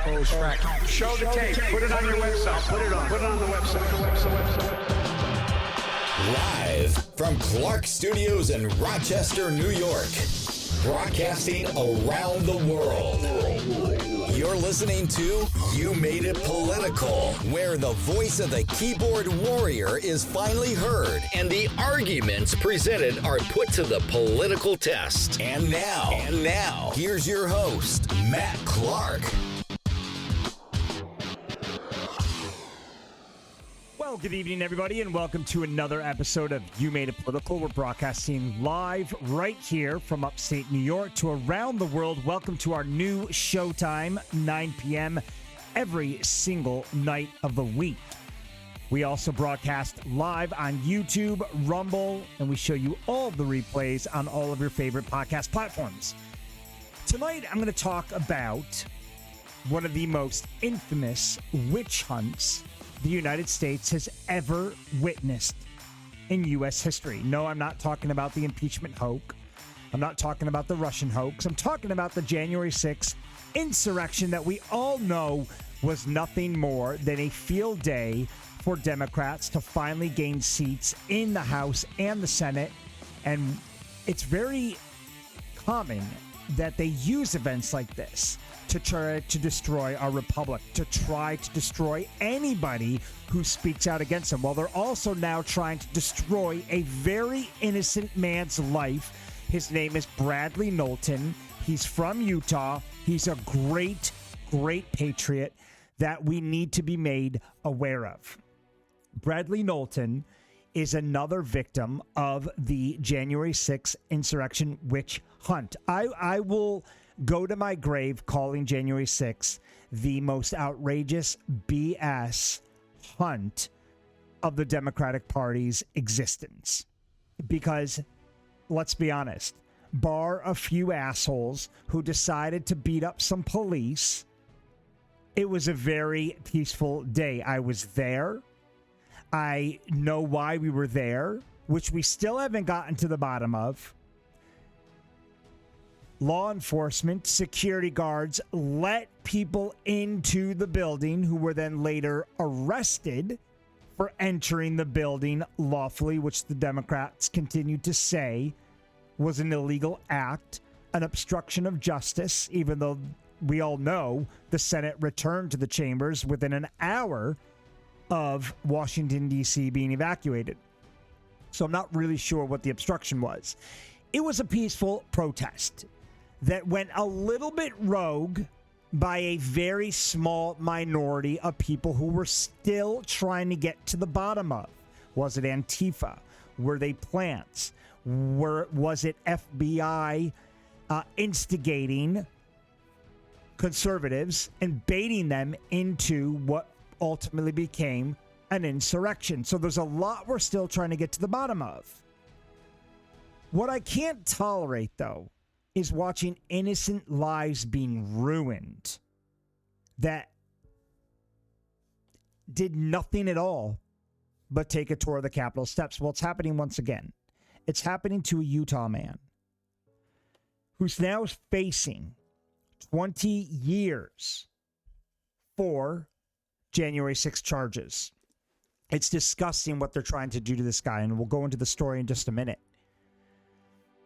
Show the tape. Put it on your website. Put it on the website. Live from Clark Studios in Rochester, New York. Broadcasting around the world. You're listening to You Made It Political, where the voice of the keyboard warrior is finally heard and the arguments presented are put to the political test. And now, here's your host, Matt Clark. Well, good evening, everybody, and welcome to another episode of You Made It Political. We're broadcasting live right here from upstate New York to around the world. Welcome to our new showtime, 9 p.m. every single night of the week. We also broadcast live on YouTube, Rumble, and we show you all of the replays on all of your favorite podcast platforms. Tonight, I'm going to talk about one of the most infamous witch hunts the United States has ever witnessed in U.S. history. No, I'm not talking about the impeachment hoax. I'm not talking about the Russian hoax. I'm talking about the January 6th insurrection that we all know was nothing more than a field day for Democrats to finally gain seats in the House and the Senate. And it's very common that they use events like this to try to destroy our republic, to try to destroy anybody who speaks out against them. Well, they're also now trying to destroy a very innocent man's life. His name is Brady Knowlton. He's from Utah. He's a great, great patriot that we need to be made aware of. Brady Knowlton is another victim of the January 6th insurrection witch hunt. I will go to my grave calling January 6th the most outrageous BS hunt of the Democratic Party's existence. Because, let's be honest, bar a few assholes who decided to beat up some police, it was a very peaceful day. I was there. I know why we were there, which we still haven't gotten to the bottom of. Law enforcement, security guards let people into the building who were then later arrested for entering the building lawfully, which the Democrats continued to say was an illegal act, an obstruction of justice, even though we all know the Senate returned to the chambers within an hour of Washington, D.C. being evacuated. So I'm not really sure what the obstruction was. It was a peaceful protest that went a little bit rogue by a very small minority of people who were still trying to get to the bottom of. Was it Antifa? Were they plants? Was it FBI instigating conservatives and baiting them into what ultimately became an insurrection? So there's a lot we're still trying to get to the bottom of. What I can't tolerate, though, is watching innocent lives being ruined that did nothing at all but take a tour of the Capitol steps. Well, it's happening once again. It's happening to a Utah man who's now facing 20 years for January 6 charges. It's disgusting what they're trying to do to this guy, and we'll go into the story in just a minute.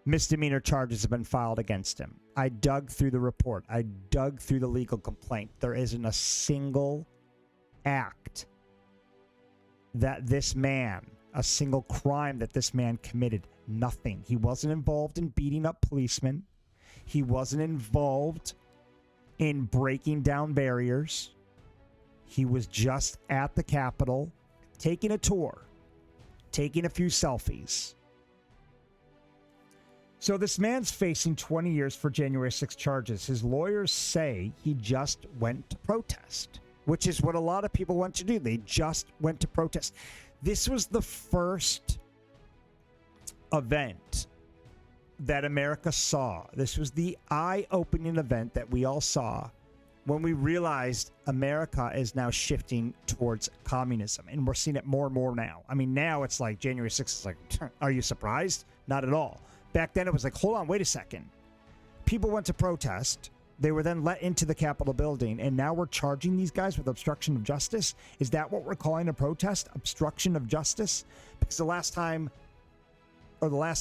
Misdemeanor charges have been filed against him. I dug through the report. I dug through the legal complaint. There isn't a single act that this man, a single crime that this man committed. Nothing. He wasn't involved in beating up policemen. He wasn't involved in breaking down barriers. He was just at the Capitol, taking a tour, taking a few selfies. So this man's facing 20 years for January 6 charges. His lawyers say he just went to protest, which is what a lot of people went to do. They just went to protest. This was the first event that America saw. This was the eye-opening event that we all saw when we realized America is now shifting towards communism. And we're seeing it more and more now. I mean, now it's like January 6th is like, are you surprised? Not at all. Back then, it was like, hold on, wait a second. People went to protest. They were then let into the Capitol building, and now we're charging these guys with obstruction of justice? Is that what we're calling a protest? Obstruction of justice? Because the last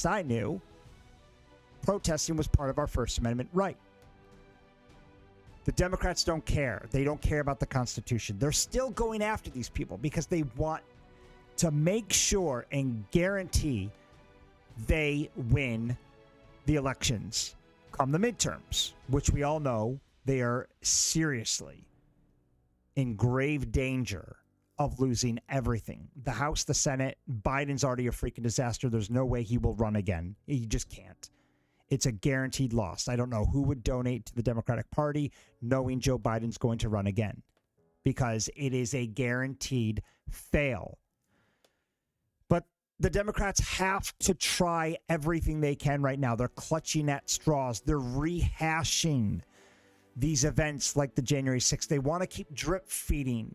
I knew, protesting was part of our First Amendment right. The Democrats don't care. They don't care about the Constitution. They're still going after these people because they want to make sure and guarantee they win the elections come the midterms, which we all know they are seriously in grave danger of losing everything. The House, the Senate, Biden's already a freaking disaster. There's no way he will run again. He just can't. It's a guaranteed loss. I don't know who would donate to the Democratic Party knowing Joe Biden's going to run again, because it is a guaranteed fail. But the Democrats have to try everything they can right now. They're clutching at straws. They're rehashing these events like the January 6th. They want to keep drip feeding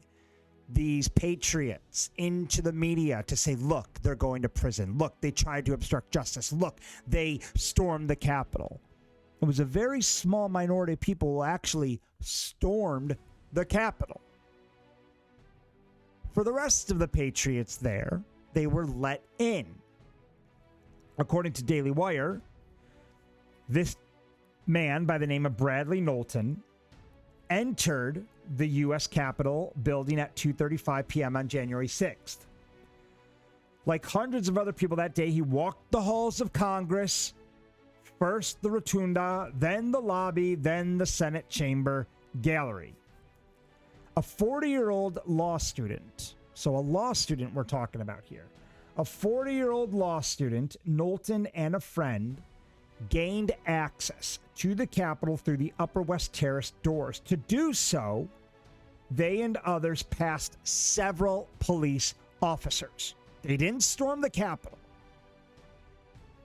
these patriots into the media to say, look, they're going to prison. Look, they tried to obstruct justice. Look, they stormed the Capitol. It was a very small minority of people who actually stormed the Capitol. For the rest of the patriots there, they were let in. According to Daily Wire, this man by the name of Brady Knowlton entered the U.S. Capitol building at 2:35 p.m. on January 6th. Like hundreds of other people that day, he walked the halls of Congress, first the rotunda, then the lobby, then the Senate chamber gallery. A 40-year-old law student, so a law student we're talking about here, a 40-year-old law student, Knowlton and a friend, gained access to the Capitol through the Upper West Terrace doors. To do so, they and others passed several police officers. They didn't storm the Capitol.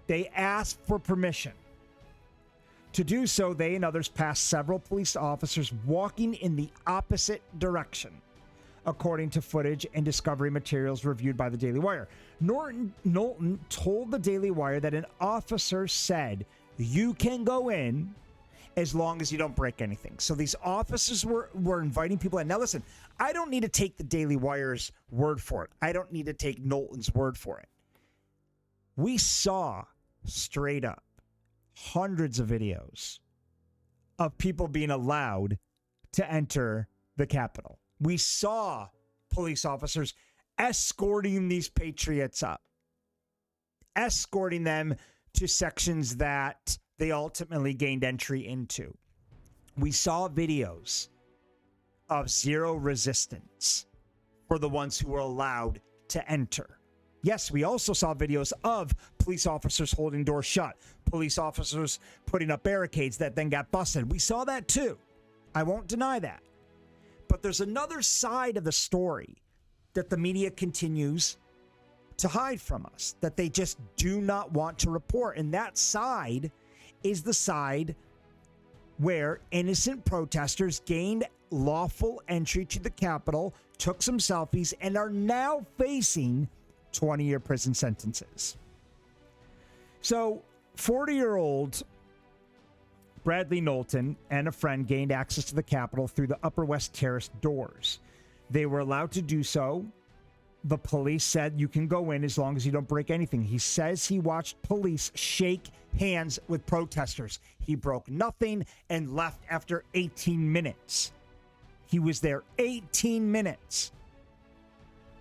They asked for permission. To do so, they and others passed several police officers walking in the opposite direction, according to footage and discovery materials reviewed by the Daily Wire. Knowlton told the Daily Wire that an officer said, "You can go in as long as you don't break anything." So these officers were inviting people in. Now listen, I don't need to take the Daily Wire's word for it. I don't need to take Knowlton's word for it. We saw straight up hundreds of videos of people being allowed to enter the Capitol. We saw police officers escorting these patriots up, escorting them to sections that they ultimately gained entry into. We saw videos of zero resistance for the ones who were allowed to enter. Yes, we also saw videos of police officers holding doors shut, police officers putting up barricades that then got busted. We saw that too. I won't deny that. But there's another side of the story that the media continues to hide from us, that they just do not want to report. And that side is the side where innocent protesters gained lawful entry to the Capitol, took some selfies, and are now facing 20-year prison sentences. So, 40-year-old Brady Knowlton and a friend gained access to the Capitol through the Upper West Terrace doors. They were allowed to do so. The police said you can go in as long as you don't break anything. He says he watched police shake hands with protesters. He broke nothing and left after 18 minutes. He was there 18 minutes.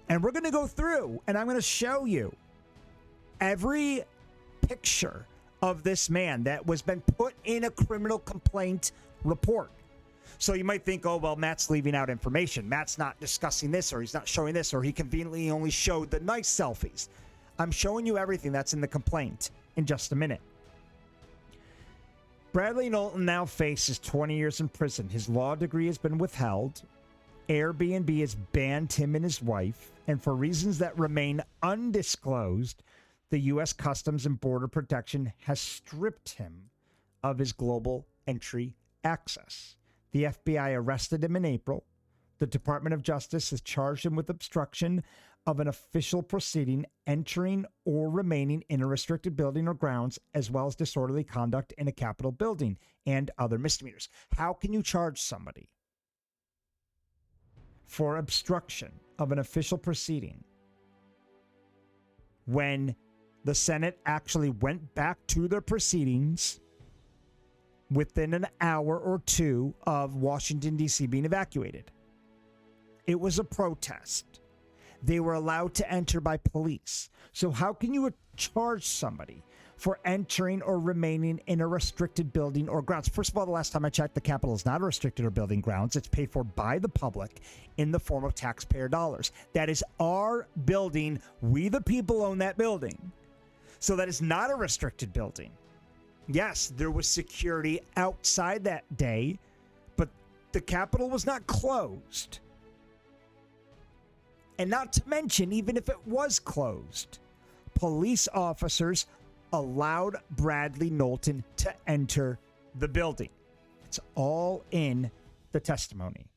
And we're going to go through and I'm going to show you every picture of this man that was been put in a criminal complaint report. So you might think, oh, well, Matt's leaving out information. Matt's not discussing this, or he's not showing this, or he conveniently only showed the nice selfies. I'm showing you everything that's in the complaint in just a minute. Brady Knowlton now faces 20 years in prison. His law degree has been withheld. Airbnb has banned him and his wife. And for reasons that remain undisclosed, the U.S. Customs and Border Protection has stripped him of his global entry access. The FBI arrested him in April. The Department of Justice has charged him with obstruction of an official proceeding entering or remaining in a restricted building or grounds, as well as disorderly conduct in a Capitol building and other misdemeanors. How can you charge somebody for obstruction of an official proceeding when the Senate actually went back to their proceedings within an hour or two of Washington, D.C. being evacuated? It was a protest. They were allowed to enter by police. So how can you charge somebody for entering or remaining in a restricted building or grounds? First of all, the last time I checked, the Capitol is not a restricted or building grounds. It's paid for by the public in the form of taxpayer dollars. That is our building. We, the people, own that building. So that is not a restricted building. Yes, there was security outside that day, but the Capitol was not closed. And not to mention, even if it was closed, police officers allowed Brady Knowlton to enter the building. It's all in the testimony.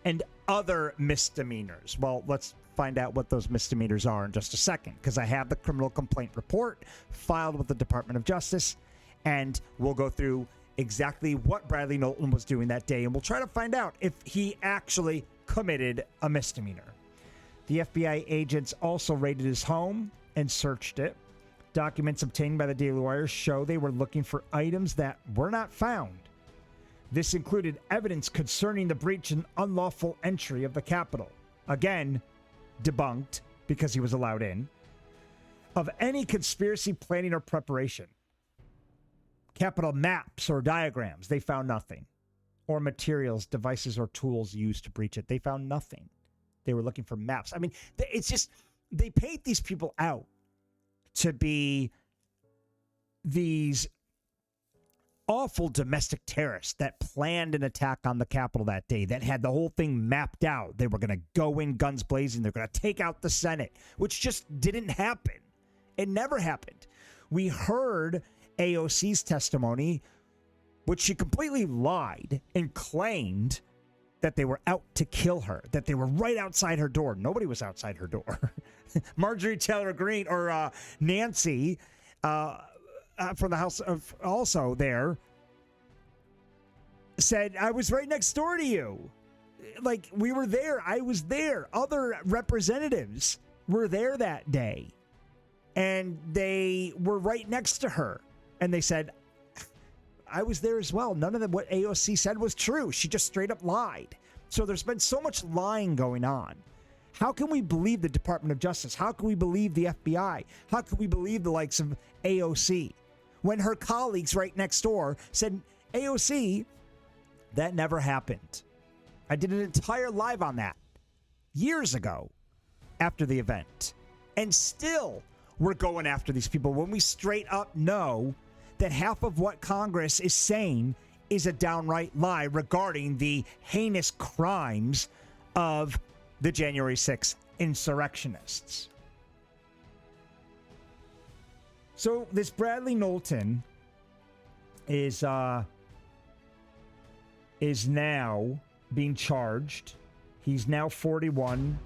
And other misdemeanors. Well, let's find out what those misdemeanors are in just a second, because I have the criminal complaint report filed with the Department of Justice, and we'll go through exactly what Brady Knowlton was doing that day, and we'll try to find out if he actually committed a misdemeanor. The FBI agents also raided his home and searched it. Documents obtained by the Daily Wire show they were looking for items that were not found. This included evidence concerning the breach and unlawful entry of the Capitol. Again, debunked because he was allowed in. Of any conspiracy, planning, or preparation. Capitol maps or diagrams, they found nothing. Or materials, devices, or tools used to breach it. They found nothing. They were looking for maps. I mean, it's just, they paint these people out to be these awful domestic terrorists that planned an attack on the Capitol that day, that had the whole thing mapped out. They were going to go in guns blazing. They're going to take out the Senate, which just didn't happen. It never happened. We heard AOC's testimony, which she completely lied and claimed that they were out to kill her, that they were right outside her door. Nobody was outside her door. Marjorie Taylor Greene, or Nancy, from the House of also there, said, I was right next door to you. Like, we were there. I was there. Other representatives were there that day. And they were right next to her. And they said, I was there as well. None of what AOC said was true. She just straight up lied. So there's been so much lying going on. How can we believe the Department of Justice? How can we believe the FBI? How can we believe the likes of AOC? When her colleagues right next door said, AOC, that never happened. I did an entire live on that years ago after the event. And still, we're going after these people when we straight up know that half of what Congress is saying is a downright lie regarding the heinous crimes of the January 6th insurrectionists. So this Brady Knowlton is now being charged. He's now 41.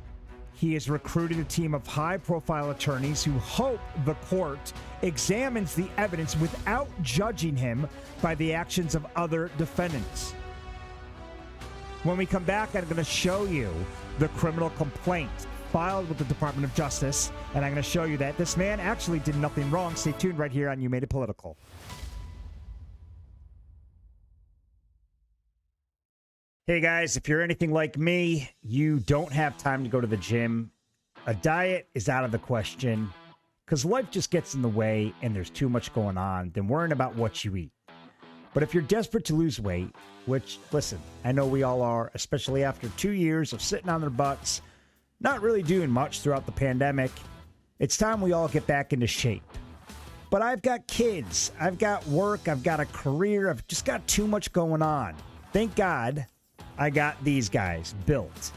He has recruited a team of high-profile attorneys who hope the court examines the evidence without judging him by the actions of other defendants. When we come back, I'm going to show you the criminal complaint filed with the Department of Justice, and I'm going to show you that this man actually did nothing wrong. Stay tuned right here on You Made It Political. Hey guys, if you're anything like me, you don't have time to go to the gym. A diet is out of the question because life just gets in the way and there's too much going on than worrying about what you eat. But if you're desperate to lose weight, which, listen, I know we all are, especially after 2 years of sitting on their butts, not really doing much throughout the pandemic, it's time we all get back into shape. But I've got kids, I've got work, I've got a career, I've just got too much going on. Thank God I got these guys, Built.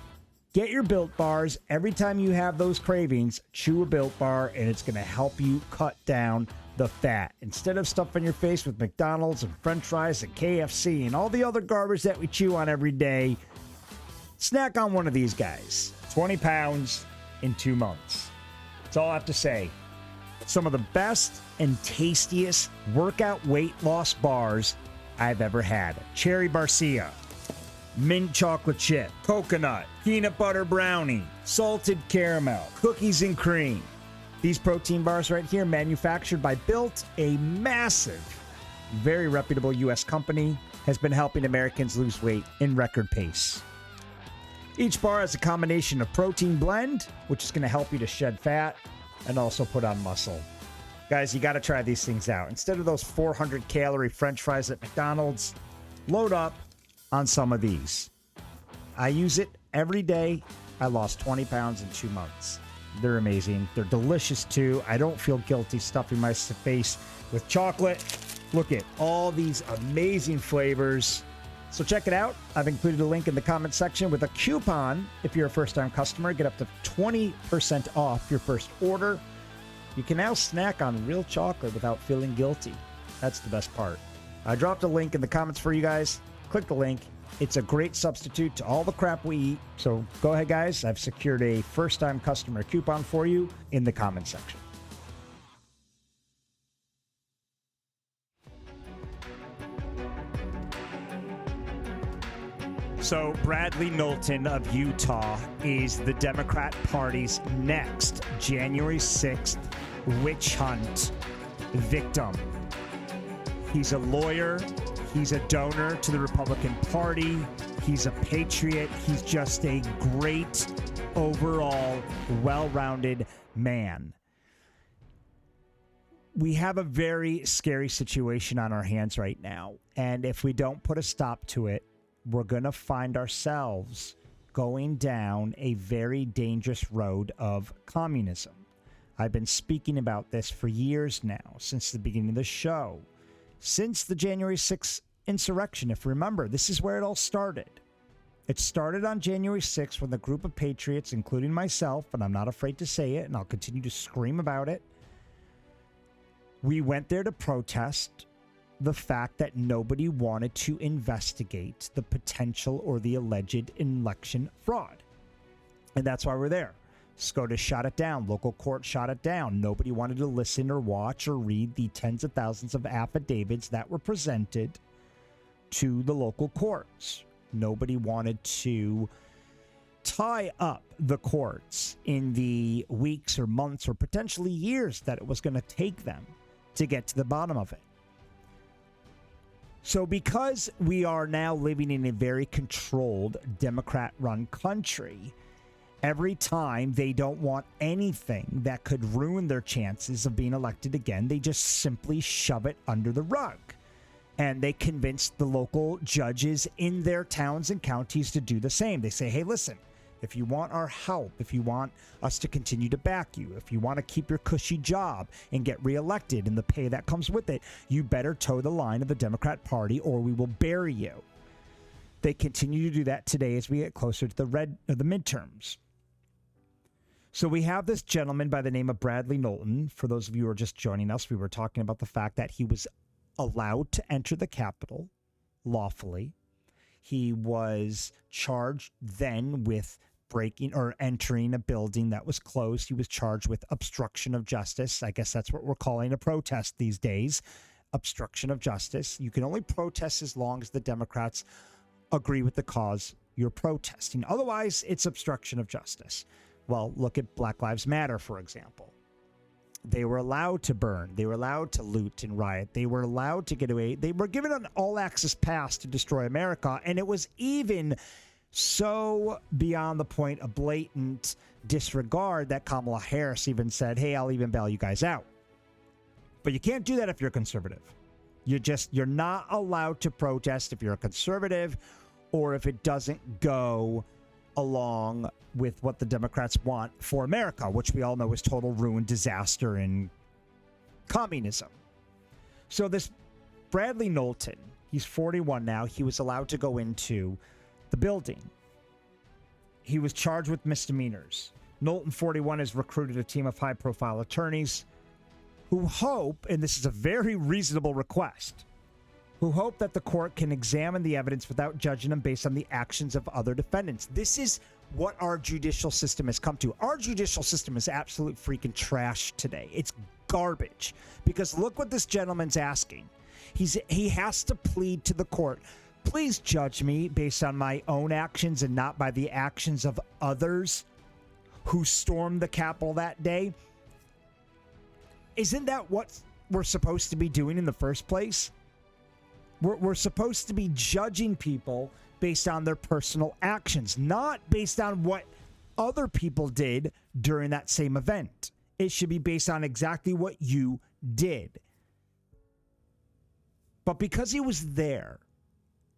Get your Built bars. Every time you have those cravings, chew a Built bar, and it's going to help you cut down the fat. Instead of stuffing your face with McDonald's and French fries and KFC and all the other garbage that we chew on every day, snack on one of these guys. 20 pounds in 2 months. That's all I have to say. Some of the best and tastiest workout weight loss bars I've ever had. Cherry Barcia, mint chocolate chip, coconut, peanut butter brownie, salted caramel, cookies and cream. These protein bars right here, manufactured by Built, a massive, very reputable U.S. company, has been helping Americans lose weight in record pace. Each bar has a combination of protein blend, which is going to help you to shed fat and also put on muscle. Guys, you got to try these things out. Instead of those 400-calorie French fries at McDonald's, load up on some of these. I use it every day. I lost 20 pounds in 2 months. They're amazing. They're delicious, too. I don't feel guilty stuffing my face with chocolate. Look at all these amazing flavors. So check it out. I've included a link in the comment section with a coupon. If you're a first-time customer, get up to 20% off your first order. You can now snack on real chocolate without feeling guilty. That's the best part. I dropped a link in the comments for you guys. Click the link. It's a great substitute to all the crap we eat. So go ahead, guys. I've secured a first-time customer coupon for you in the comment section. So Brady Knowlton of Utah is the Democrat Party's next January 6th witch hunt victim. He's a lawyer. He's a donor to the Republican Party. He's a patriot. He's just a great, overall, well-rounded man. We have a very scary situation on our hands right now. And if we don't put a stop to it, we're going to find ourselves going down a very dangerous road of communism. I've been speaking about this for years now, since the beginning of the show. Since the January 6th insurrection, if you remember, this is where it all started. It started on January 6th when the group of patriots, including myself, and I'm not afraid to say it, and I'll continue to scream about it, we went there to protest the fact that nobody wanted to investigate the potential or the alleged election fraud. And that's why we're there. SCOTUS shot it down. Local court shot it down. Nobody wanted to listen or watch or read the tens of thousands of affidavits that were presented to the local courts. Nobody wanted to tie up the courts in the weeks or months or potentially years that it was going to take them to get to the bottom of it. So because we are now living in a very controlled Democrat-run country, every time they don't want anything that could ruin their chances of being elected again, they just simply shove it under the rug. And they convince the local judges in their towns and counties to do the same. They say, hey, listen, if you want our help, if you want us to continue to back you, if you want to keep your cushy job and get reelected and the pay that comes with it, you better toe the line of the Democrat Party or we will bury you. They continue to do that today as we get closer to the midterms. So we have this gentleman by the name of Brady Knowlton. For those of you who are just joining us, we were talking about the fact that he was allowed to enter the Capitol lawfully. He was charged then with breaking or entering a building that was closed. He was charged with obstruction of justice. I guess that's what we're calling a protest these days. Obstruction of justice. You can only protest as long as the Democrats agree with the cause you're protesting. Otherwise, it's obstruction of justice. Well, look at Black Lives Matter, for example. They were allowed to burn. They were allowed to loot and riot. They were allowed to get away. They were given an all-access pass to destroy America, and it was even so beyond the point of blatant disregard that Kamala Harris even said, hey, I'll even bail you guys out. But you can't do that if you're conservative. You're not allowed to protest if you're a conservative or if it doesn't go along with what the Democrats want for America, which we all know is total ruin, disaster, and communism. So this Brady Knowlton, he's 41 now. He was allowed to go into the building. He was charged with misdemeanors. Knowlton, 41, has recruited a team of high-profile attorneys who hope, and this is a very reasonable request, who hope that the court can examine the evidence without judging them based on the actions of other defendants. This is what our judicial system has come to. Our judicial system is absolute freaking trash today. It's garbage. Because look what this gentleman's asking. He has to plead to the court. Please judge me based on my own actions and not by the actions of others who stormed the Capitol that day. Isn't that what we're supposed to be doing in the first place? We're supposed to be judging people based on their personal actions, not based on what other people did during that same event. It should be based on exactly what you did. But because he was there,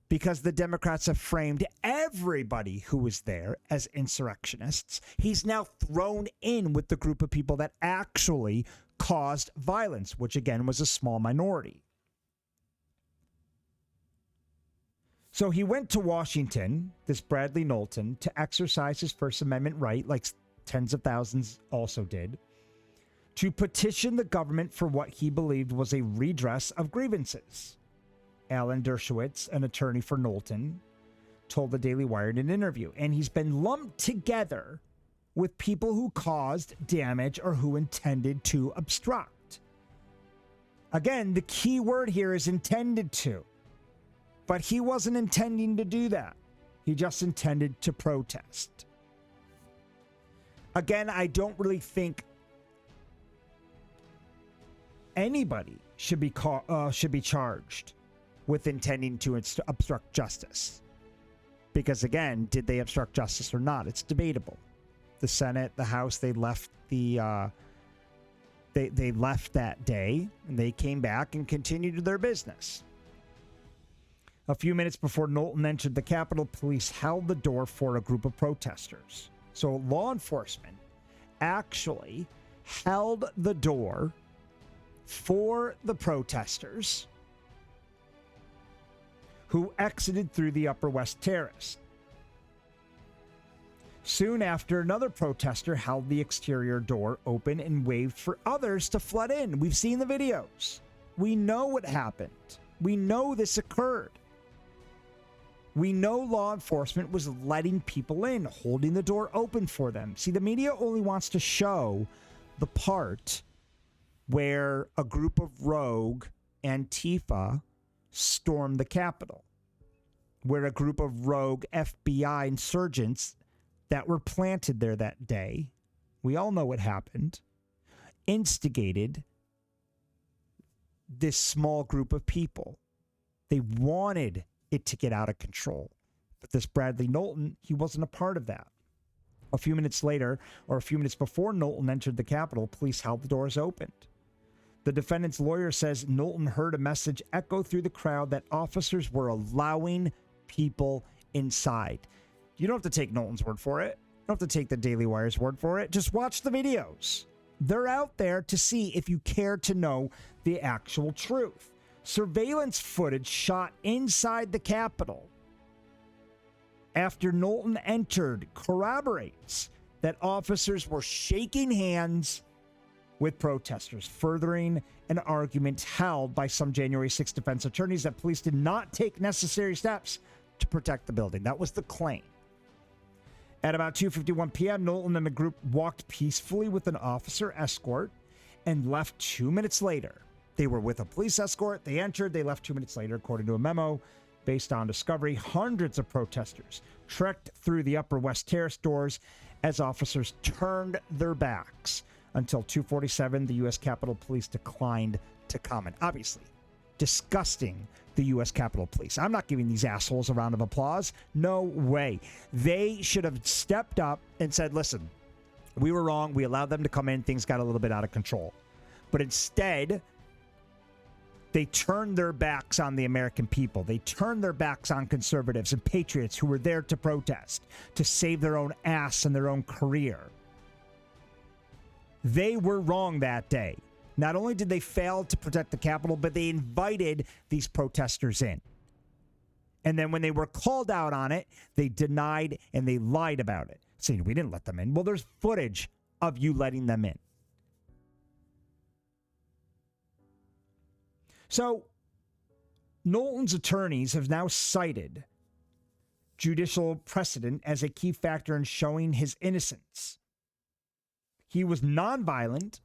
because the Democrats have framed everybody who was there as insurrectionists, he's now thrown in with the group of people that actually caused violence, which again was a small minority. So he went to Washington, this Brady Knowlton, to exercise his First Amendment right, like tens of thousands also did, to petition the government for what he believed was a redress of grievances. Alan Dershowitz, an attorney for Knowlton, told the Daily Wire in an interview, and he's been lumped together with people who caused damage or who intended to obstruct. Again, the key word here is intended to. But he wasn't intending to do that. He just intended to protest. Again, I don't really think anybody should be charged with intending to obstruct justice. Because again, did they obstruct justice or not? It's debatable. The Senate, the House, they left they left that day, and they came back and continued their business. A few minutes before Knowlton entered the Capitol, police held the door for a group of protesters. So law enforcement actually held the door for the protesters who exited through the Upper West Terrace. Soon after, another protester held the exterior door open and waved for others to flood in. We've seen the videos. We know what happened. We know this occurred. We know law enforcement was letting people in, holding the door open for them. See, the media only wants to show the part where a group of rogue Antifa stormed the Capitol, where a group of rogue FBI insurgents that were planted there that day, we all know what happened, instigated this small group of people. They wanted it to get out of control. But this Brady Knowlton, he wasn't a part of that. A few minutes later, or a few minutes before Knowlton entered the Capitol, police held the doors opened. The defendant's lawyer says Knowlton heard a message echo through the crowd that officers were allowing people inside. You don't have to take Knowlton's word for it. You don't have to take the Daily Wire's word for it. Just watch the videos. They're out there to see if you care to know the actual truth. Surveillance footage shot inside the Capitol after Knowlton entered corroborates that officers were shaking hands with protesters, furthering an argument held by some January 6th defense attorneys that police did not take necessary steps to protect the building. That was the claim. At about 2:51 p.m., Knowlton and the group walked peacefully with an officer escort and left 2 minutes later. They were with a police escort. They entered. They left 2 minutes later, according to a memo. Based on discovery, hundreds of protesters trekked through the Upper West Terrace doors as officers turned their backs. Until 2:47, the U.S. Capitol Police declined to comment. Obviously, disgusting, the U.S. Capitol Police. I'm not giving these assholes a round of applause. No way. They should have stepped up and said, listen, we were wrong. We allowed them to come in. Things got a little bit out of control. But instead, they turned their backs on the American people. They turned their backs on conservatives and patriots who were there to protest, to save their own ass and their own career. They were wrong that day. Not only did they fail to protect the Capitol, but they invited these protesters in. And then when they were called out on it, they denied and they lied about it, saying, we didn't let them in. Well, there's footage of you letting them in. So, Knowlton's attorneys have now cited judicial precedent as a key factor in showing his innocence. He was nonviolent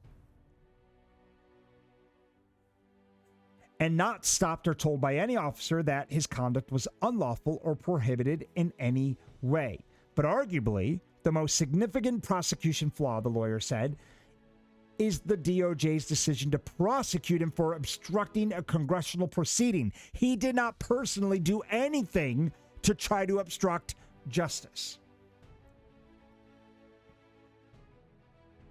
and not stopped or told by any officer that his conduct was unlawful or prohibited in any way. But arguably, the most significant prosecution flaw, the lawyer said, is the DOJ's decision to prosecute him for obstructing a congressional proceeding. He did not personally do anything to try to obstruct justice.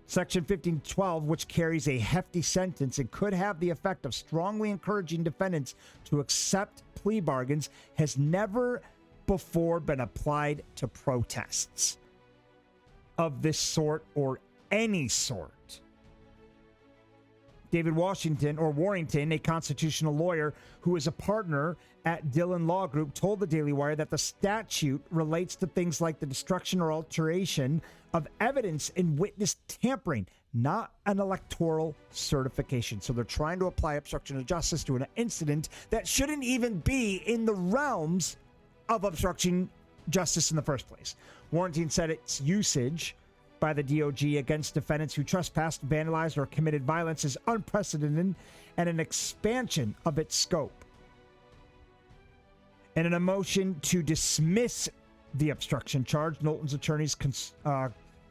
Section 1512, which carries a hefty sentence and could have the effect of strongly encouraging defendants to accept plea bargains, has never before been applied to protests of this sort or any sort. David Warrington, a constitutional lawyer who is a partner at Dillon Law Group, told the Daily Wire that the statute relates to things like the destruction or alteration of evidence in witness tampering, not an electoral certification. So they're trying to apply obstruction of justice to an incident that shouldn't even be in the realms of obstructing justice in the first place. Warrington said its usage by the DOJ against defendants who trespassed, vandalized, or committed violence is unprecedented and an expansion of its scope. And in a motion to dismiss the obstruction charge, Knowlton's attorneys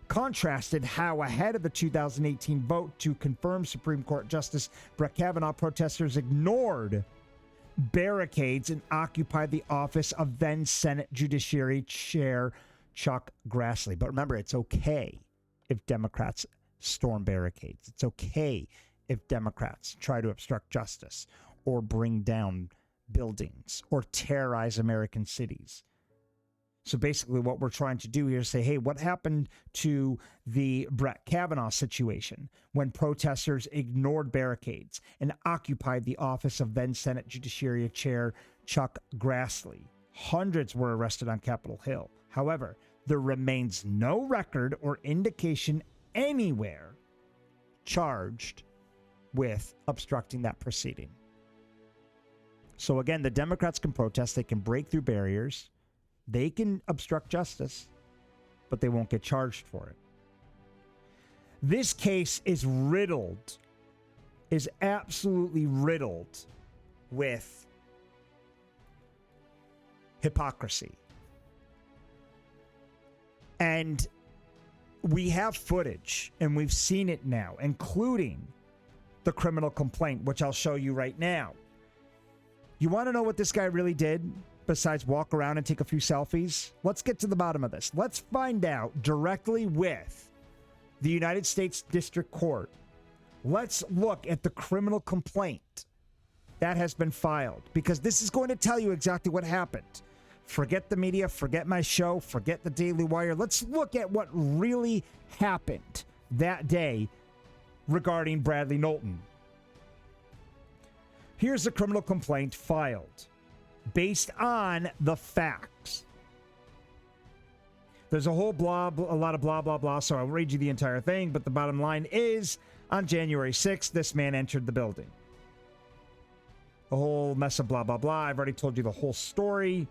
contrasted how ahead of the 2018 vote to confirm Supreme Court Justice Brett Kavanaugh, protesters ignored barricades and occupied the office of then Senate Judiciary Chair Chuck Grassley. But remember, it's okay if Democrats storm barricades. It's okay if Democrats try to obstruct justice or bring down buildings or terrorize American cities. So basically what we're trying to do here is say, hey, what happened to the Brett Kavanaugh situation when protesters ignored barricades and occupied the office of then Senate Judiciary Chair Chuck Grassley? Hundreds were arrested on Capitol Hill. However, there remains no record or indication anywhere charged with obstructing that proceeding. So again, the Democrats can protest, they can break through barriers, they can obstruct justice, but they won't get charged for it. This case is absolutely riddled with hypocrisy. And we have footage, and we've seen it now, including the criminal complaint, which I'll show you right now. You want to know what this guy really did besides walk around and take a few selfies? Let's get to the bottom of this. Let's find out directly with the United States District Court. Let's look at the criminal complaint that has been filed, because this is going to tell you exactly what happened. Forget the media, forget my show, forget the Daily Wire. Let's look at what really happened that day regarding Brady Knowlton. Here's the criminal complaint filed based on the facts. There's a lot of blah, blah, blah, so I'll read you the entire thing, but the bottom line is, on January 6th, this man entered the building. A whole mess of blah, blah, blah. I've already told you the whole story.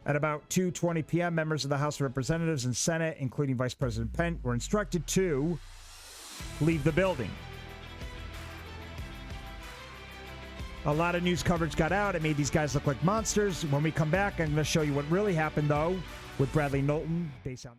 At about 2:20 p.m., members of the House of Representatives and Senate, including Vice President Pence, were instructed to leave the building. A lot of news coverage got out. It made these guys look like monsters. When we come back, I'm going to show you what really happened, though, with Brady Knowlton, based on...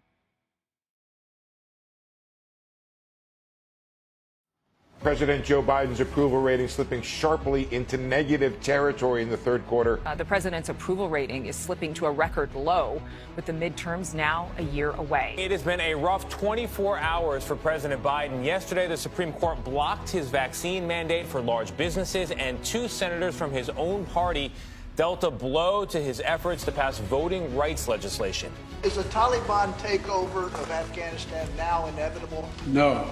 President Joe Biden's approval rating slipping sharply into negative territory in the third quarter. The president's approval rating is slipping to a record low, with the midterms now a year away. It has been a rough 24 hours for President Biden. Yesterday, the Supreme Court blocked his vaccine mandate for large businesses, and two senators from his own party dealt a blow to his efforts to pass voting rights legislation. Is a Taliban takeover of Afghanistan now inevitable? No,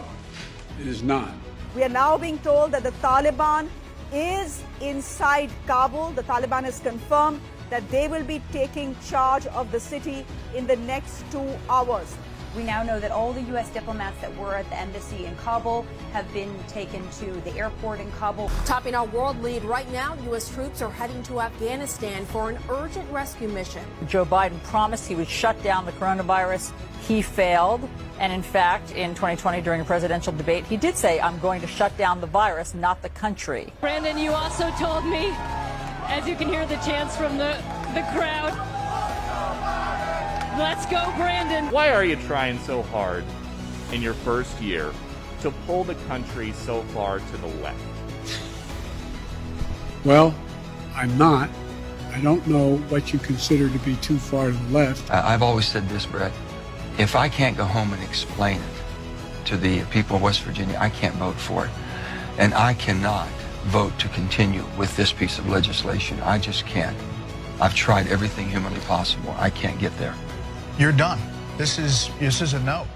it is not. We are now being told that the Taliban is inside Kabul. The Taliban has confirmed that they will be taking charge of the city in the next 2 hours. We now know that all the U.S. diplomats that were at the embassy in Kabul have been taken to the airport in Kabul. Topping our world lead right now, U.S. troops are heading to Afghanistan for an urgent rescue mission. Joe Biden promised he would shut down the coronavirus. He failed. And in fact, in 2020, during a presidential debate, he did say, I'm going to shut down the virus, not the country. Brandon, you also told me, as you can hear the chants from the crowd, let's go, Brandon. Why are you trying so hard in your first year to pull the country so far to the left? Well, I'm not. I don't know what you consider to be too far to the left. I've always said this, Brett. If I can't go home and explain it to the people of West Virginia, I can't vote for it. And I cannot vote to continue with this piece of legislation. I just can't. I've tried everything humanly possible. I can't get there. You're done. This is a no.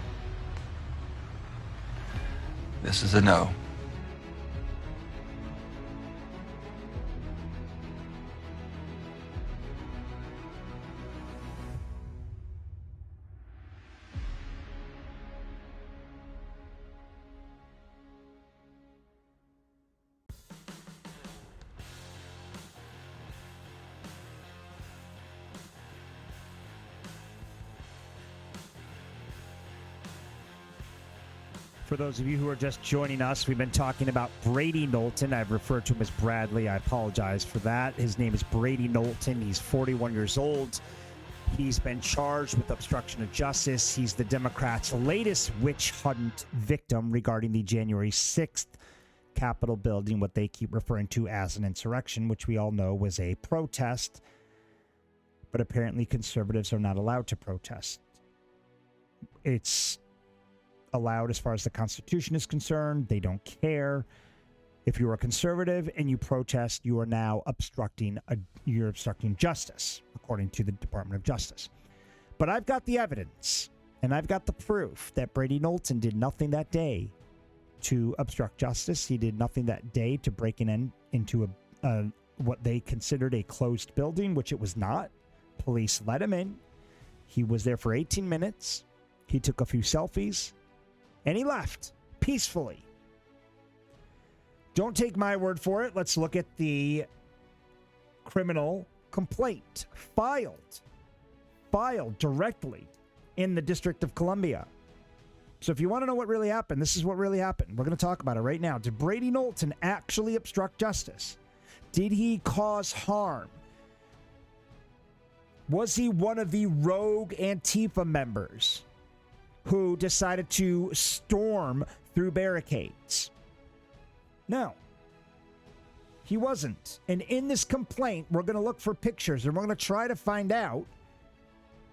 This is a no. For those of you who are just joining us, we've been talking about Brady Knowlton. I've referred to him as Bradley. I apologize for that. His name is Brady Knowlton. He's 41 years old. He's been charged with obstruction of justice. He's the Democrats' latest witch hunt victim regarding the January 6th Capitol building, what they keep referring to as an insurrection, which we all know was a protest. But apparently conservatives are not allowed to protest. It's allowed as far as the Constitution is concerned. They don't care. If you're a conservative and you protest, you are now obstructing justice, according to the Department of Justice. But I've got the evidence, and I've got the proof that Brady Knowlton did nothing that day to obstruct justice. He did nothing that day to break into what they considered a closed building, which it was not. Police let him in. He was there for 18 minutes. He took a few selfies. And he left peacefully. Don't take my word for it. Let's look at the criminal complaint filed directly in the District of Columbia. So if you want to know what really happened, this is what really happened. We're going to talk about it right now. Did Brady Knowlton actually obstruct justice? Did he cause harm? Was he one of the rogue Antifa members who decided to storm through barricades? No, he wasn't. And in this complaint, we're going to look for pictures and we're going to try to find out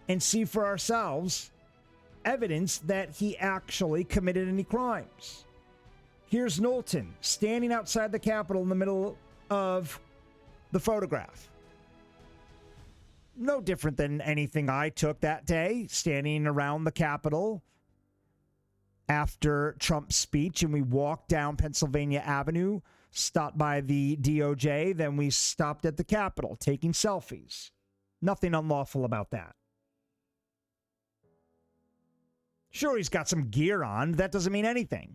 and see for ourselves evidence that he actually committed any crimes. Here's Knowlton standing outside the Capitol in the middle of the photograph. No different than anything I took that day, standing around the Capitol after Trump's speech, and we walked down Pennsylvania Avenue, stopped by the DOJ, then we stopped at the Capitol taking selfies. Nothing unlawful about that. Sure, he's got some gear on. That doesn't mean anything.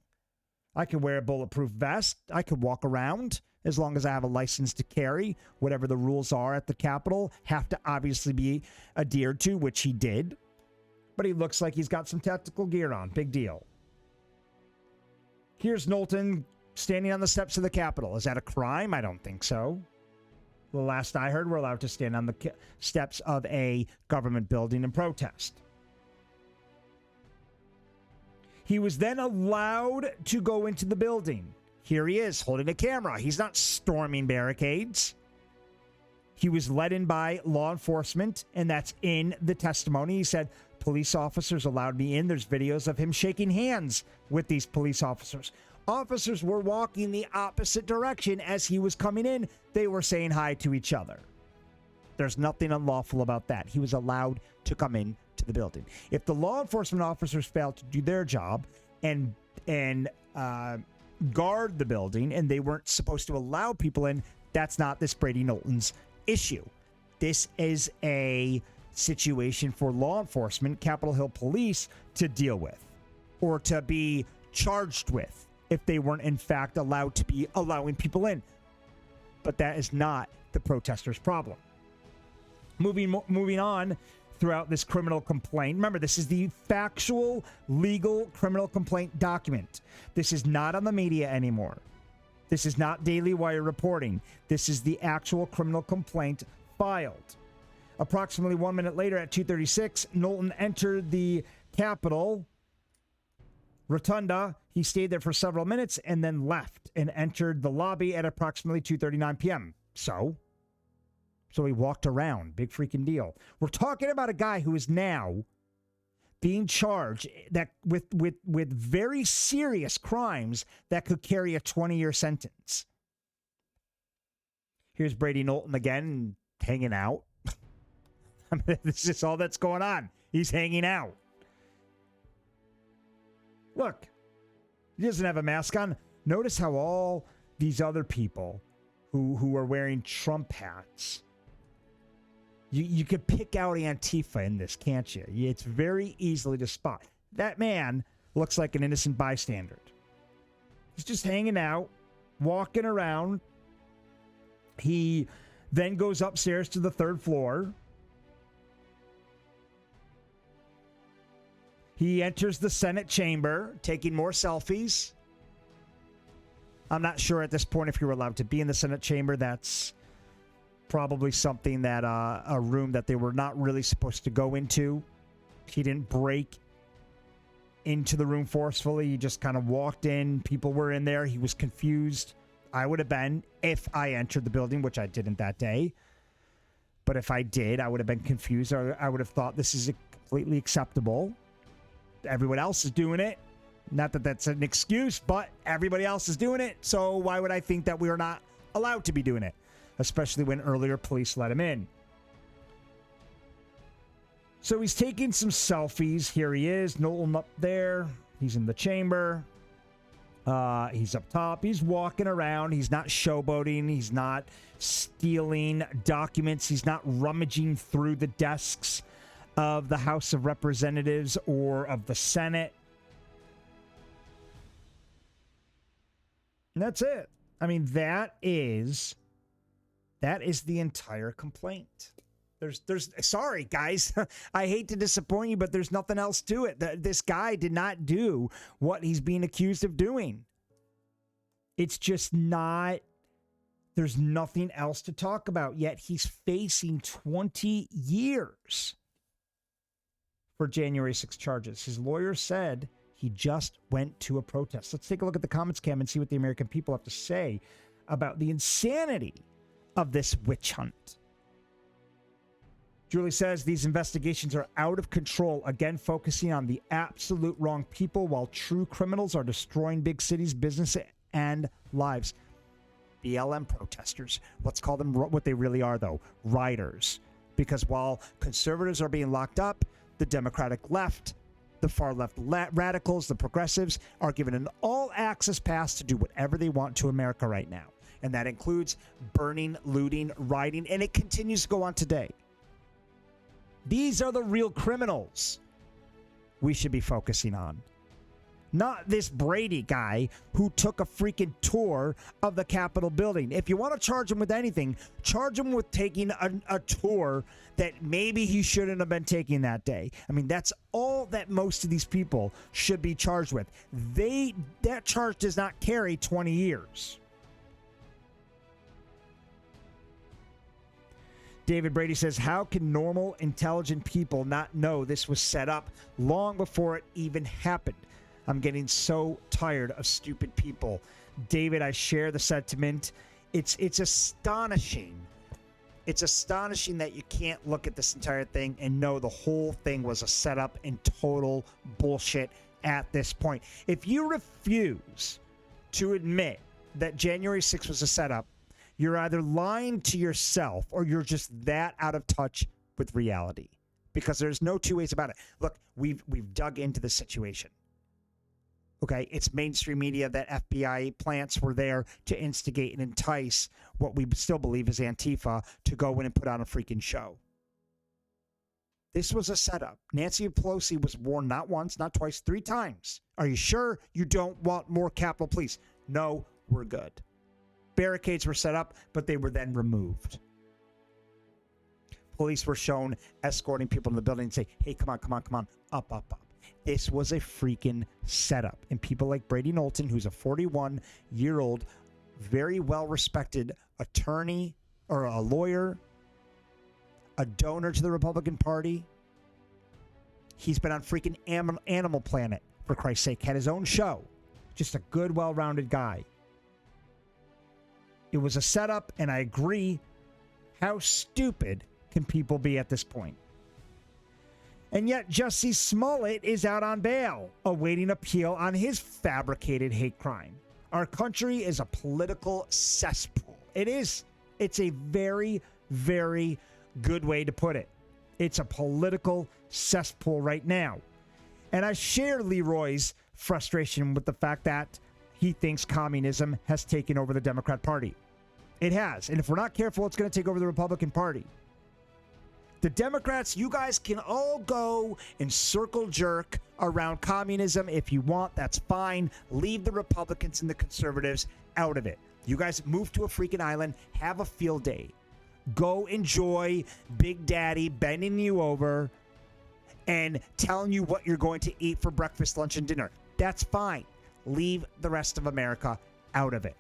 I could wear a bulletproof vest. I could walk around. As long as I have a license to carry, whatever the rules are at the Capitol have to obviously be adhered to, which he did. But he looks like he's got some tactical gear on. Big deal. Here's Knowlton standing on the steps of the Capitol. Is that a crime? I don't think so. The last I heard, we're allowed to stand on the steps of a government building and protest. He was then allowed to go into the building. Here he is holding a camera. He's not storming barricades. He was led in by law enforcement, and that's in the testimony. He said, police officers allowed me in. There's videos of him shaking hands with these police officers. Officers were walking the opposite direction as he was coming in. They were saying hi to each other. There's nothing unlawful about that. He was allowed to come in to the building. If the law enforcement officers failed to do their job and guard the building, and they weren't supposed to allow people in, that's not this Brady Knowlton's issue. This is a situation for law enforcement, Capitol Hill police, to deal with or to be charged with if they weren't in fact allowed to be allowing people in. But that is not the protesters' problem. Moving on throughout this criminal complaint. Remember, this is the factual, legal criminal complaint document. This is not on the media anymore. This is not Daily Wire reporting. This is the actual criminal complaint filed. Approximately 1 minute later at 2:36, Knowlton entered the Capitol Rotunda. He stayed there for several minutes and then left and entered the lobby at approximately 2:39 p.m. So he walked around. Big freaking deal. We're talking about a guy who is now being charged that with very serious crimes that could carry a 20-year sentence. Here's Brady Knowlton again, hanging out. I mean, this is all that's going on. He's hanging out. Look, he doesn't have a mask on. Notice how all these other people who are wearing Trump hats, you could pick out Antifa in this, can't you? It's very easily to spot. That man looks like an innocent bystander. He's just hanging out, walking around. He then goes upstairs to the 3rd floor. He enters the Senate chamber, taking more selfies. I'm not sure at this point if you're allowed to be in the Senate chamber. That's probably something that a room that they were not really supposed to go into. He didn't break into the room forcefully. He just kind of walked in. People were in there. He was confused. I would have been if I entered the building, which I didn't that day. But if I did, I would have been confused. I would have thought this is completely acceptable. Everyone else is doing it. Not that that's an excuse, but everybody else is doing it. So why would I think that we are not allowed to be doing it? Especially when earlier police let him in. So he's taking some selfies. Here he is, Knowlton up there. He's in the chamber. He's up top. He's walking around. He's not showboating. He's not stealing documents. He's not rummaging through the desks of the House of Representatives or of the Senate. And that's it. I mean, that is the entire complaint. There's sorry, guys. I hate to disappoint you, but there's nothing else to it. This guy did not do what he's being accused of doing. It's just not, there's nothing else to talk about, yet he's facing 20 years for January 6 charges. His lawyer said he just went to a protest. Let's take a look at the comments, Cam, and see what the American people have to say about the insanity of this witch hunt. Julie says these investigations are out of control, again focusing on the absolute wrong people while true criminals are destroying big cities, business, and lives. BLM protesters. Let's call them what they really are, though. Rioters. Because while conservatives are being locked up, the Democratic left, the far left radicals, the progressives are given an all-access pass to do whatever they want to America right now. And that includes burning, looting, rioting, and it continues to go on today. These are the real criminals we should be focusing on. Not this Brady guy who took a freaking tour of the Capitol building. If you want to charge him with anything, charge him with taking a tour that maybe he shouldn't have been taking that day. I mean, that's all that most of these people should be charged with. That charge does not carry 20 years. David Brady says, how can normal, intelligent people not know this was set up long before it even happened? I'm getting so tired of stupid people. David, I share the sentiment. It's astonishing. It's astonishing that you can't look at this entire thing and know the whole thing was a setup and total bullshit at this point. If you refuse to admit that January 6th was a setup, you're either lying to yourself or you're just that out of touch with reality, because there's no two ways about it. Look, we've dug into the situation. Okay, it's mainstream media that FBI plants were there to instigate and entice what we still believe is Antifa to go in and put on a freaking show. This was a setup. Nancy Pelosi was warned not once, not twice, 3 times. Are you sure you don't want more Capitol Police? No, we're good. Barricades were set up, but they were then removed. Police were shown escorting people in the building and say, hey, come on, up. This was a freaking setup. And people like Brady Knowlton, who's a 41-year-old, very well-respected attorney or a lawyer, a donor to the Republican Party. He's been on freaking Animal Planet, for Christ's sake, had his own show. Just a good, well-rounded guy. It was a setup, and I agree. How stupid can people be at this point? And yet, Jussie Smollett is out on bail, awaiting appeal on his fabricated hate crime. Our country is a political cesspool. It is. It's a very, very good way to put it. It's a political cesspool right now. And I share Leroy's frustration with the fact that he thinks communism has taken over the Democrat Party. It has. And if we're not careful, it's going to take over the Republican Party. The Democrats, you guys can all go and circle jerk around communism if you want. That's fine. Leave the Republicans and the conservatives out of it. You guys move to a freaking island. Have a field day. Go enjoy Big Daddy bending you over and telling you what you're going to eat for breakfast, lunch, and dinner. That's fine. Leave the rest of America out of it.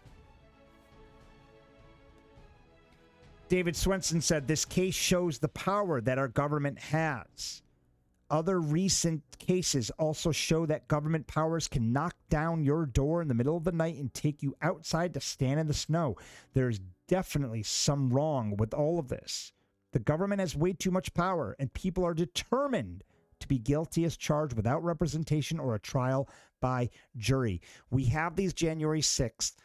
David Swenson said, this case shows the power that our government has. Other recent cases also show that government powers can knock down your door in the middle of the night and take you outside to stand in the snow. There's definitely some wrong with all of this. The government has way too much power, and people are determined to be guilty as charged without representation or a trial by jury. We have these January 6th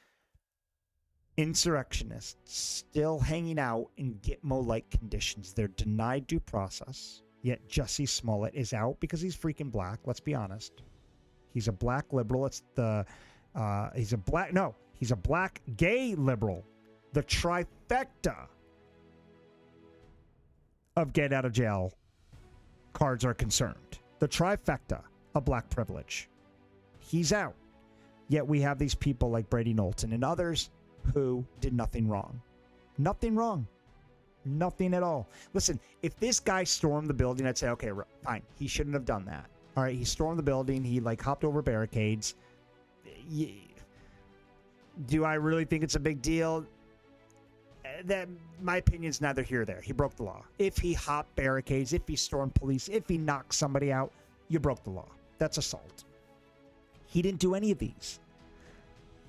insurrectionists still hanging out in Gitmo-like conditions. They're denied due process, yet Jussie Smollett is out because he's freaking black. Let's be honest. He's a black liberal. He's a black gay liberal. The trifecta of get out of jail cards are concerned. The trifecta of black privilege. He's out. Yet we have these people like Brady Knowlton and others who did nothing wrong. Nothing wrong. Nothing at all. Listen, if this guy stormed the building, I'd say, okay, fine. He shouldn't have done that. All right, he stormed the building. He, hopped over barricades. Do I really think it's a big deal? That my opinion's neither here nor there. He broke the law. If he hopped barricades, if he stormed police, if he knocked somebody out, you broke the law. That's assault. He didn't do any of these.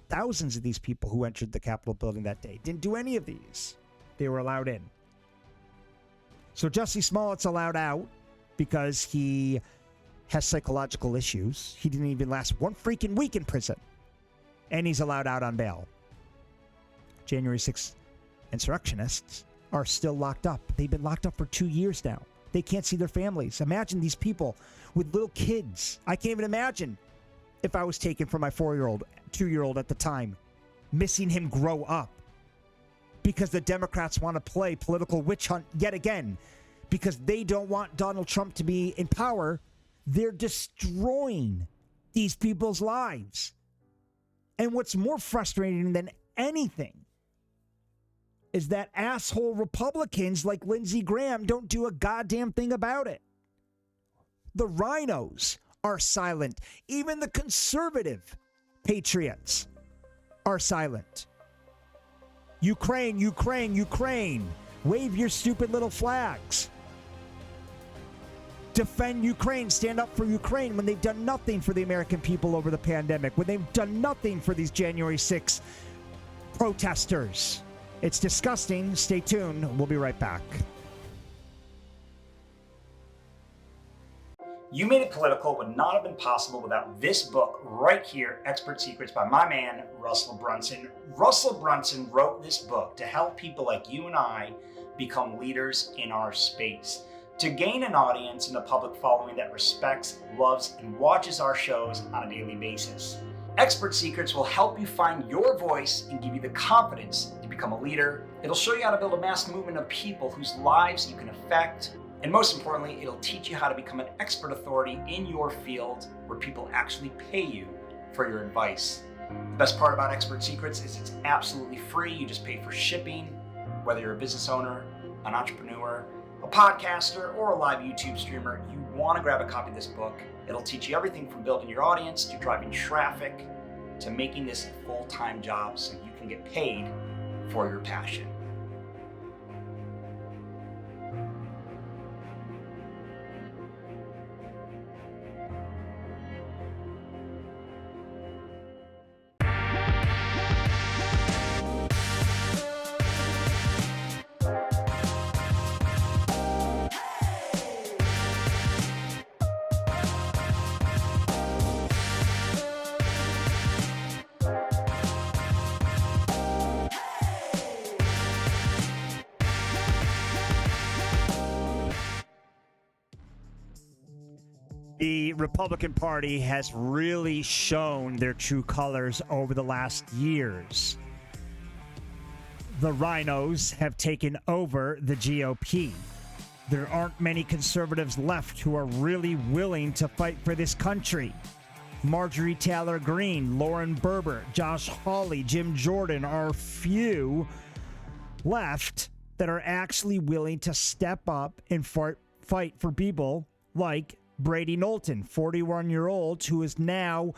Thousands of these people who entered the Capitol building that day didn't do any of these. They were allowed in. So Jussie Smollett's allowed out because he has psychological issues. He didn't even last one freaking week in prison. And he's allowed out on bail. January 6th insurrectionists are still locked up. They've been locked up for 2 years now. They can't see their families. Imagine these people with little kids. I can't even imagine if I was taken from my 4-year-old, 2-year-old at the time, missing him grow up. Because the Democrats want to play political witch hunt yet again. Because they don't want Donald Trump to be in power. They're destroying these people's lives. And what's more frustrating than anything is that asshole Republicans like Lindsey Graham don't do a goddamn thing about it. The rhinos are silent. Even the conservative patriots are silent. Ukraine, Ukraine, Ukraine. Wave your stupid little flags. Defend Ukraine. Stand up for Ukraine when they've done nothing for the American people over the pandemic, when they've done nothing for these January 6th protesters. It's disgusting. Stay tuned. We'll be right back. You Made It Political would not have been possible without this book right here, Expert Secrets by my man, Russell Brunson. Russell Brunson wrote this book to help people like you and I become leaders in our space, to gain an audience and a public following that respects, loves, and watches our shows on a daily basis. Expert Secrets will help you find your voice and give you the confidence to become a leader. It'll show you how to build a mass movement of people whose lives you can affect And most importantly, it'll teach you how to become an expert authority in your field where people actually pay you for your advice. The best part about Expert Secrets is it's absolutely free. You just pay for shipping, whether you're a business owner, an entrepreneur, a podcaster, or a live YouTube streamer. You want to grab a copy of this book. It'll teach you everything from building your audience to driving traffic to making this a full-time job so you can get paid for your passion. The Republican Party has really shown their true colors over the last years. The rhinos have taken over the GOP. There aren't many conservatives left who are really willing to fight for this country. Marjorie Taylor Greene, Lauren Boebert, Josh Hawley, Jim Jordan are few left that are actually willing to step up and fight for people like Brady Knowlton, 41-year-old, who is now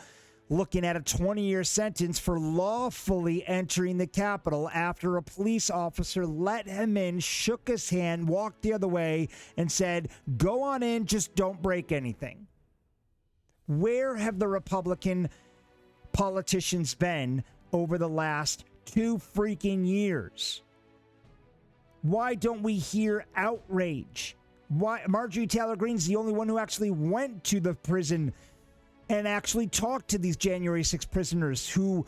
looking at a 20-year sentence for lawfully entering the Capitol after a police officer let him in, shook his hand, walked the other way, and said, "Go on in, just don't break anything." Where have the Republican politicians been over the last 2 freaking years? Why don't we hear outrage? Why Marjorie Taylor Greene's the only one who actually went to the prison and actually talked to these January 6 prisoners who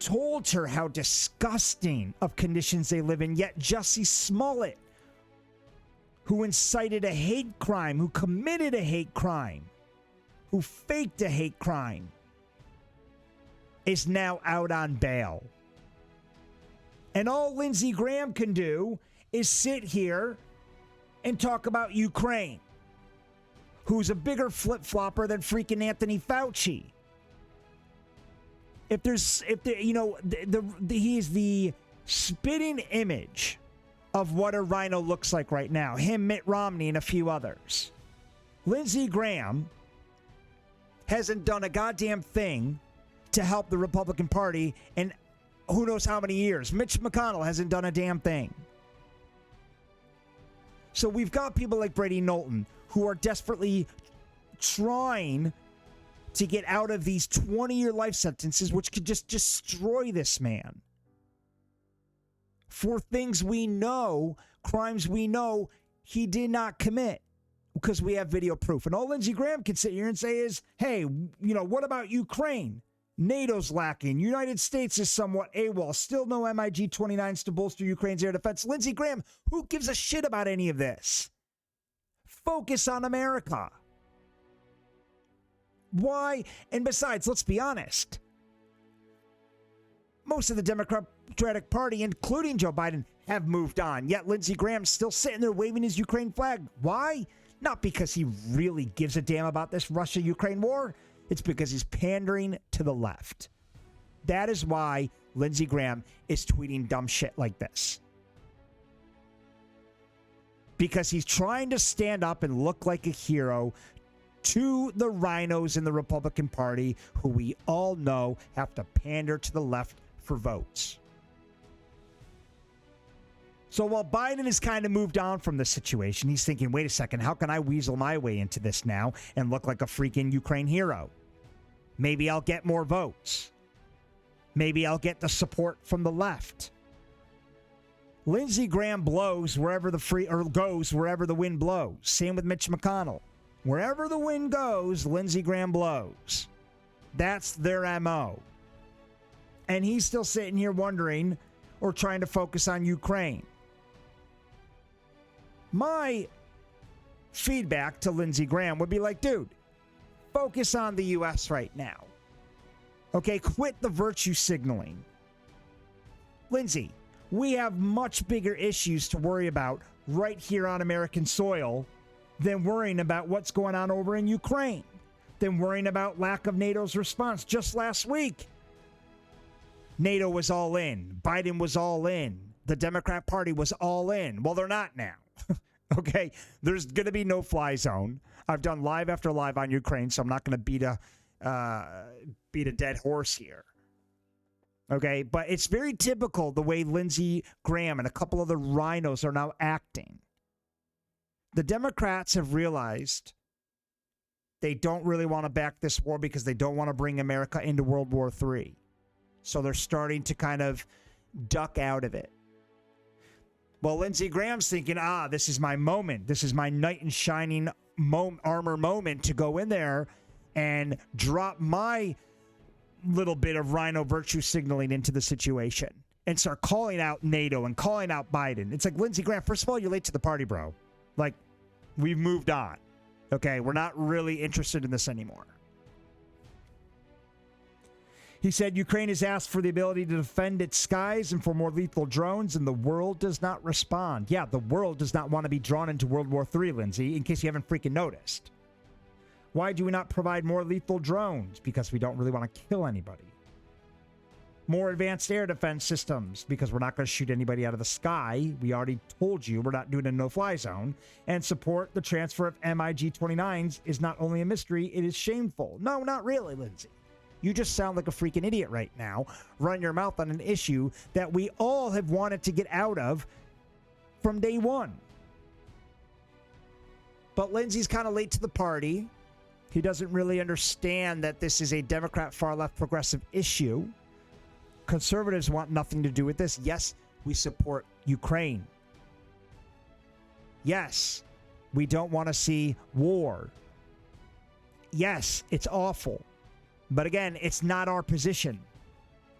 told her how disgusting of conditions they live in. Yet Jussie Smollett, who incited a hate crime, who committed a hate crime, who faked a hate crime, is now out on bail. And all Lindsey Graham can do is sit here and talk about Ukraine, who's a bigger flip-flopper than freaking Anthony Fauci. He is the spitting image of what a rhino looks like right now. Him, Mitt Romney, and a few others. Lindsey Graham hasn't done a goddamn thing to help the Republican Party in who knows how many years. Mitch McConnell hasn't done a damn thing. So we've got people like Brady Knowlton who are desperately trying to get out of these 20-year life sentences, which could just destroy this man. For things we know, crimes we know he did not commit because we have video proof. And all Lindsey Graham can sit here and say is, hey, what about Ukraine? NATO's lacking. United States is somewhat AWOL. Still no MiG-29s to bolster Ukraine's air defense. Lindsey Graham, who gives a shit about any of this? Focus on America. Why? And besides, let's be honest. Most of the Democratic Party, including Joe Biden, have moved on. Yet Lindsey Graham's still sitting there waving his Ukraine flag. Why? Not because he really gives a damn about this Russia-Ukraine war. It's because he's pandering to the left. That is why Lindsey Graham is tweeting dumb shit like this. Because he's trying to stand up and look like a hero to the rhinos in the Republican Party, who we all know have to pander to the left for votes. So while Biden has kind of moved on from the situation, he's thinking, wait a second, how can I weasel my way into this now and look like a freaking Ukraine hero? Maybe I'll get more votes. Maybe I'll get the support from the left. Lindsey Graham blows wherever goes wherever the wind blows. Same with Mitch McConnell. Wherever the wind goes, Lindsey Graham blows. That's their MO. And he's still sitting here wondering or trying to focus on Ukraine. My feedback to Lindsey Graham would be like, dude, focus on the U.S. right now. Okay, quit the virtue signaling. Lindsey, we have much bigger issues to worry about right here on American soil than worrying about what's going on over in Ukraine, than worrying about lack of NATO's response. Just last week, NATO was all in. Biden was all in. The Democrat Party was all in. Well, they're not now. Okay? There's going to be no fly zone. I've done live after live on Ukraine, so I'm not going to beat a dead horse here. Okay? But it's very typical the way Lindsey Graham and a couple other rhinos are now acting. The Democrats have realized they don't really want to back this war because they don't want to bring America into World War III. So they're starting to kind of duck out of it. Well, Lindsey Graham's thinking, this is my moment. This is my knight in shining armor moment to go in there and drop my little bit of rhino virtue signaling into the situation and start calling out NATO and calling out Biden. It's like, Lindsey Graham, first of all, you're late to the party, bro. Like, we've moved on. Okay, we're not really interested in this anymore. He said Ukraine has asked for the ability to defend its skies and for more lethal drones, and the world does not respond. Yeah, the world does not want to be drawn into World War III, Lindsey, in case you haven't freaking noticed. Why do we not provide more lethal drones? Because we don't really want to kill anybody. More advanced air defense systems, because we're not going to shoot anybody out of the sky. We already told you we're not doing a no-fly zone. And support the transfer of MiG-29s is not only a mystery, it is shameful. No, not really, Lindsey. You just sound like a freaking idiot right now. Run your mouth on an issue that we all have wanted to get out of from day one. But Lindsey's kind of late to the party. He doesn't really understand that this is a Democrat far-left progressive issue. Conservatives want nothing to do with this. Yes, we support Ukraine. Yes, we don't want to see war. Yes, it's awful. But again, it's not our position.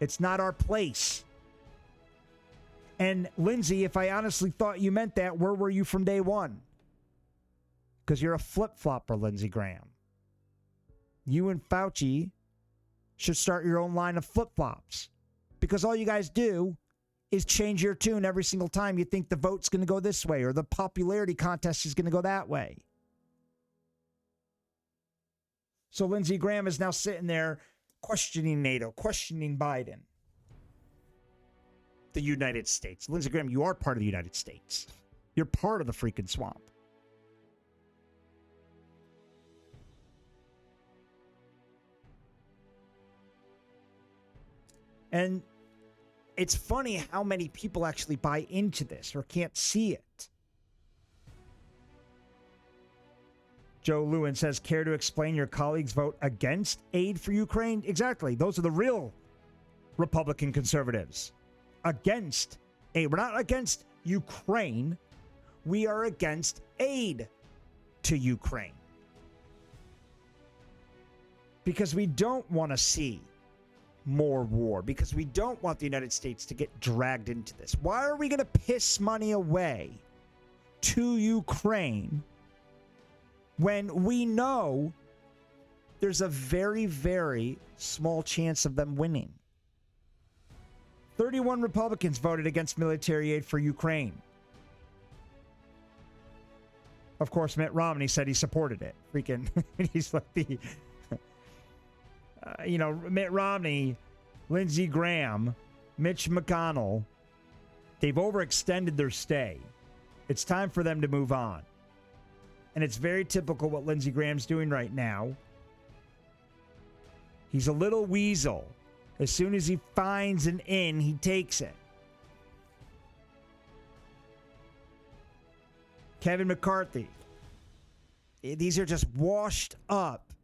It's not our place. And Lindsey, if I honestly thought you meant that, where were you from day one? Because you're a flip-flopper, Lindsey Graham. You and Fauci should start your own line of flip-flops. Because all you guys do is change your tune every single time you think the vote's going to go this way or the popularity contest is going to go that way. So Lindsey Graham is now sitting there questioning NATO, questioning Biden. The United States. Lindsey Graham, you are part of the United States. You're part of the freaking swamp. And it's funny how many people actually buy into this or can't see it. Joe Lewin says, care to explain your colleagues' vote against aid for Ukraine? Exactly. Those are the real Republican conservatives. Against aid. We're not against Ukraine. We are against aid to Ukraine. Because we don't want to see more war. Because we don't want the United States to get dragged into this. Why are we going to piss money away to Ukraine when we know there's a very, very small chance of them winning? 31 Republicans voted against military aid for Ukraine. Of course, Mitt Romney said he supported it. Freaking, he's like the, Mitt Romney, Lindsey Graham, Mitch McConnell, they've overextended their stay. It's time for them to move on. And it's very typical what Lindsey Graham's doing right now. He's a little weasel. As soon as he finds an in, he takes it. Kevin McCarthy. These are just washed up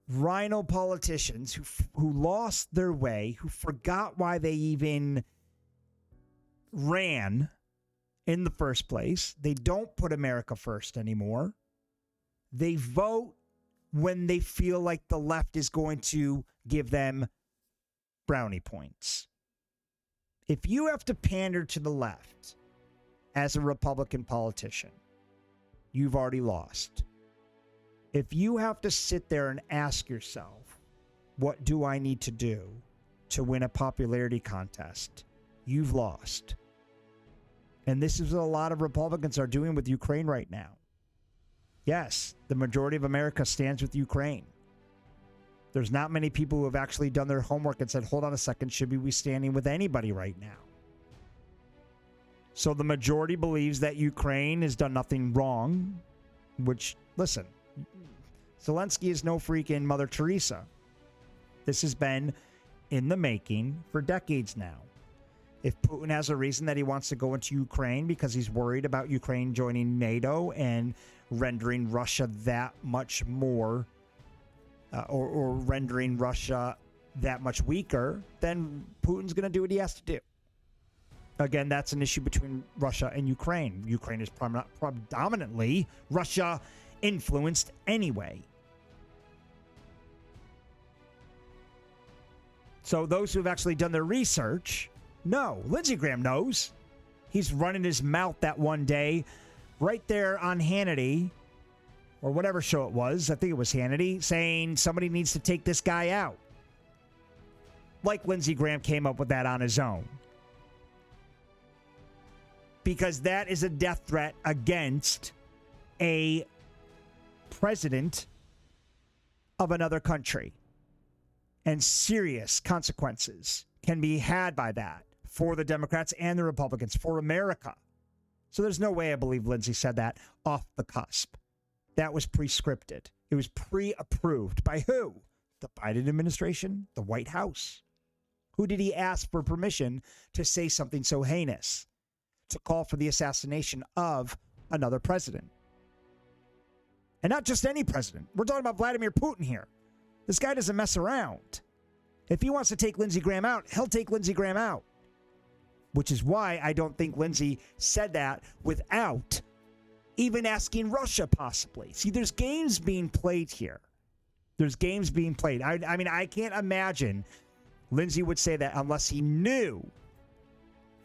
rhino politicians who lost their way, who forgot why they even ran in the first place. They don't put America first anymore. They vote when they feel like the left is going to give them brownie points. If you have to pander to the left as a Republican politician, you've already lost. If you have to sit there and ask yourself, what do I need to do to win a popularity contest? You've lost. And this is what a lot of Republicans are doing with Ukraine right now. Yes, the majority of America stands with Ukraine. There's not many people who have actually done their homework and said, hold on a second, should we be standing with anybody right now? So the majority believes that Ukraine has done nothing wrong, which, listen, Zelensky is no freaking Mother Teresa. This has been in the making for decades now. If Putin has a reason that he wants to go into Ukraine because he's worried about Ukraine joining NATO and rendering Russia that much more, or rendering Russia that much weaker, then Putin's going to do what he has to do. Again, that's an issue between Russia and Ukraine. Ukraine is predominantly Russia-influenced anyway. So those who have actually done their research know. Lindsey Graham knows. He's running his mouth that one day right there on Hannity, or whatever show it was. I think it was Hannity, saying somebody needs to take this guy out. Like Lindsey Graham came up with that on his own. Because that is a death threat against a president of another country. And serious consequences can be had by that for the Democrats and the Republicans, for America. So there's no way I believe Lindsey said that off the cusp. That was pre-scripted. It was pre-approved. By who? The Biden administration? The White House? Who did he ask for permission to say something so heinous? To call for the assassination of another president. And not just any president. We're talking about Vladimir Putin here. This guy doesn't mess around. If he wants to take Lindsey Graham out, he'll take Lindsey Graham out. Which is why I don't think Lindsey said that without even asking Russia, possibly. See, there's games being played here. There's games being played. I mean, I can't imagine Lindsey would say that unless he knew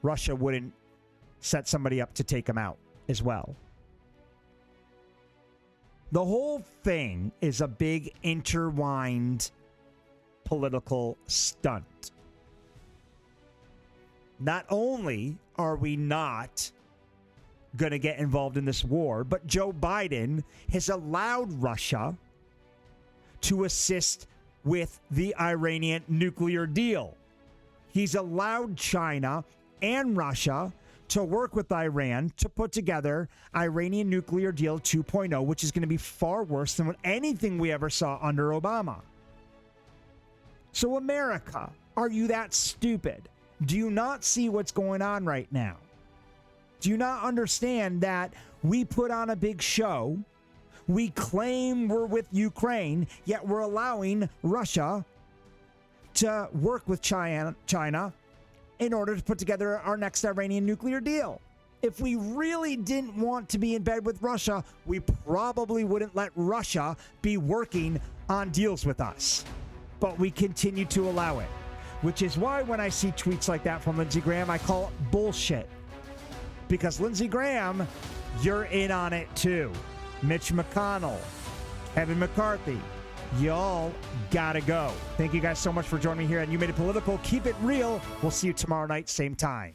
Russia wouldn't set somebody up to take him out as well. The whole thing is a big intertwined political stunt. Not only are we not going to get involved in this war, but Joe Biden has allowed Russia to assist with the Iranian nuclear deal. He's allowed China and Russia to work with Iran to put together Iranian nuclear deal 2.0, which is going to be far worse than anything we ever saw under Obama. So America, are you that stupid? Do you not see what's going on right now? Do you not understand that we put on a big show? We claim we're with Ukraine, yet we're allowing Russia to work with China in order to put together our next Iranian nuclear deal. If we really didn't want to be in bed with Russia, we probably wouldn't let Russia be working on deals with us. But we continue to allow it, which is why when I see tweets like that from Lindsey Graham, I call it bullshit. Because Lindsey Graham, you're in on it too. Mitch McConnell, Kevin McCarthy, y'all gotta go. Thank you guys so much for joining me here, and You Made It Political. Keep it real. We'll see you tomorrow night, same time.